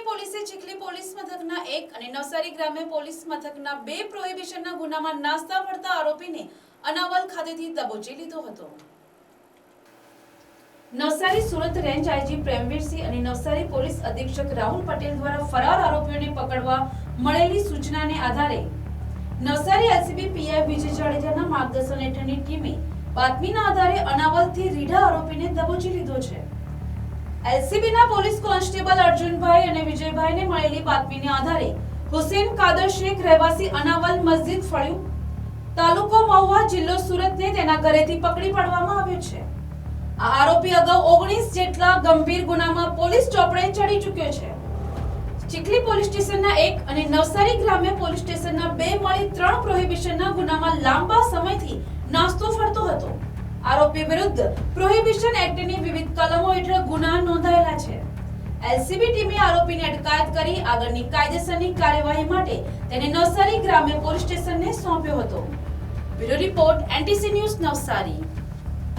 પોલીસે ચીખલી પોલીસ મથકના 1 અને નવસારી ગ્રામ્ય પોલીસ મથકના 2 પ્રોહિબિશનના ગુનામાં નાસ્તા ફરતા આરોપીને અનાવલ ખાતેથી દબોચી લીધો હતો. નવસારી સુરત રેન્જ આઈજી પ્રેમવીરસિંહ અને નવસારી પોલીસ અધિક્ષક રાહુલ પટેલ દ્વારા ફરાર આરોપીઓને પકડવા મળેલી સૂચનાને આધારે નવસારી એલસીબી પીઆઈ વિજય જાડેજાના માર્ગદર્શન હેઠળની ટીમે બાતમીના આધારે અનાવલથી રીઢા આરોપીને દબોચી લીધો છે. એલસીબીના પોલીસ કોન્સ્ટેબલ અર્જુનભાઈ અને વિજયભાઈને મળેલી બાતમીને આધારે હુસેન કાદર શેખ રહેવાસી અનાવલ મસ્જિદ ફળિયું તાલુકો મહુવા જિલ્લો સુરતને તેના ઘરેથી પકડી પાડવામાં આવ્યો છે. આ આરોપી અગાઉ 19 જેટલા ગંભીર ગુનામાં પોલીસ ચોપડે ચડી ચૂક્યો છે. ચીખલી પોલીસ સ્ટેશનના 1 અને નવસારી ગ્રામ્ય પોલીસ સ્ટેશનના 2 મળી 3 પ્રોહિબિશનના ગુનામાં લાંબા સમયથી નાસ્તો ફરતો હતો. આરોપી વિરુદ્ધ પ્રોહિબિશન એક્ટની વિવિધ કલમો હેઠળ ગુના નોંધાયેલા છે. એલસીબી ટીમે આરોપીની અટકાયત કરી આગળની કાયદેસરની કાર્યવાહી માટે તેને નવસારી ગ્રામ્ય પોલીસ સ્ટેશનને સોંપ્યો હતો. Bureau report NTC news Navsari.